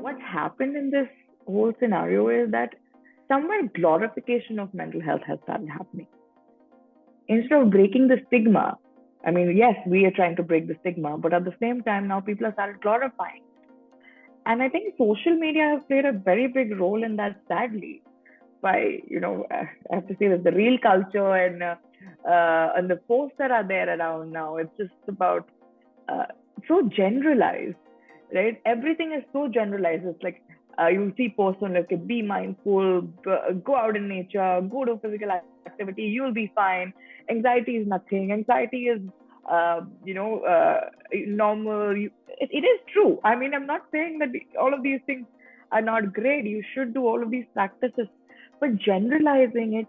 what's happened in this whole scenario is that somewhere glorification of mental health has started happening. Instead of breaking the stigma, I mean, yes, we are trying to break the stigma, but at the same time, now people have started glorifying. And I think social media has played a very big role in that, sadly. By, I have to say that the real culture and the posts that are there around now, it's just about uh, so generalized, right? Everything is so generalized. It's like you see posts on like be mindful, go out in nature, go to physical activity, you'll be fine. Anxiety is nothing. Anxiety is uh, you know uh, normal. It is true. I mean, I'm not saying that all of these things are not great. You should do all of these practices, but generalizing it,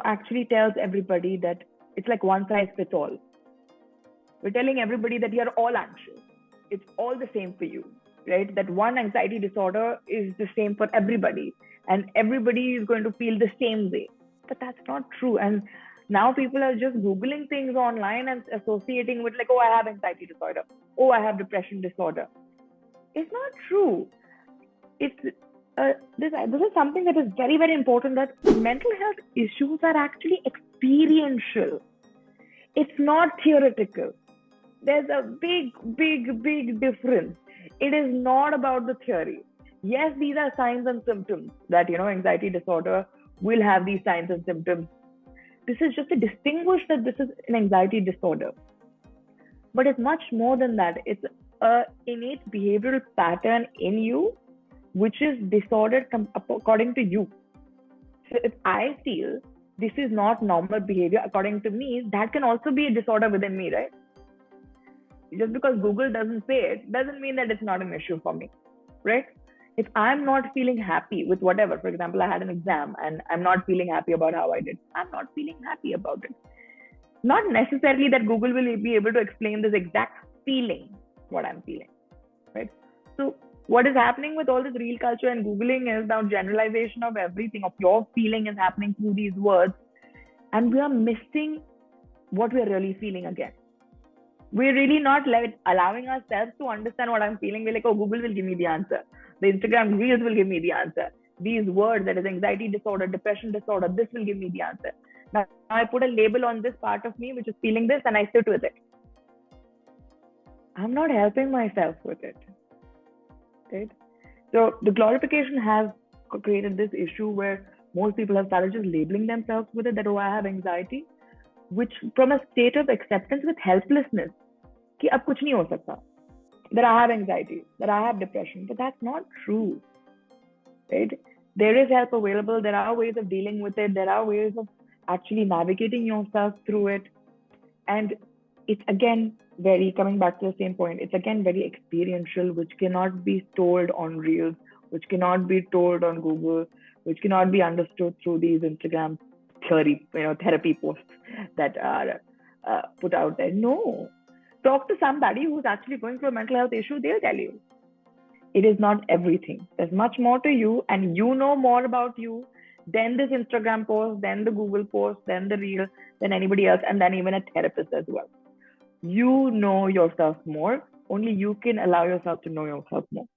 actually tells everybody that it's like one size fits all. We're telling everybody that you're all anxious. It's all the same for you, right? That one anxiety disorder is the same for everybody, and everybody is going to feel the same way. But that's not true. And now people are just Googling things online and associating with, like, oh, I have anxiety disorder. Oh, I have depression disorder. It's not true. It's this is something that is very, very important, that mental health issues are actually experiential. It's not theoretical. There's a big, big, big difference. It is not about the theory. Yes, these are signs and symptoms that, anxiety disorder will have these signs and symptoms. This is just to distinguish that this is an anxiety disorder. But it's much more than that. It's a innate behavioral pattern in you, which is disordered according to you. So if I feel this is not normal behavior according to me, that can also be a disorder within me, right? Just because Google doesn't say it doesn't mean that it's not an issue for me, right? If I'm not feeling happy with whatever, for example, I had an exam and I'm not feeling happy about how I did, I'm not feeling happy about it. Not necessarily that Google will be able to explain this exact feeling, what I'm feeling, right? So, what is happening with all this real culture and Googling is now generalization of everything, of your feeling is happening through these words, and we are missing what we're really feeling again. We're really not allowing ourselves to understand what I'm feeling. We're like, oh, Google will give me the answer. The Instagram Reels will give me the answer. These words, that is anxiety disorder, depression disorder, this will give me the answer. Now I put a label on this part of me which is feeling this and I sit with it. I'm not helping myself with it. Right? So the glorification has created this issue where most people have started just labeling themselves with it, that, oh, I have anxiety, which from a state of acceptance with helplessness, कि अब कुछ नहीं हो सकता, that I have anxiety, that I have depression, but that's not true, right? There is help available. There are ways of dealing with it. There are ways of actually navigating yourself through it. And it's again coming back to the same point, it's again very experiential, which cannot be told on Reels, which cannot be told on Google, which cannot be understood through these Instagram therapy posts that are put out there. No. Talk to somebody who's actually going through a mental health issue, they'll tell you. It is not everything. There's much more to you, and you know more about you than this Instagram post, than the Google post, than the Reel, than anybody else, and then even a therapist as well. You know yourself more. Only you can allow yourself to know yourself more.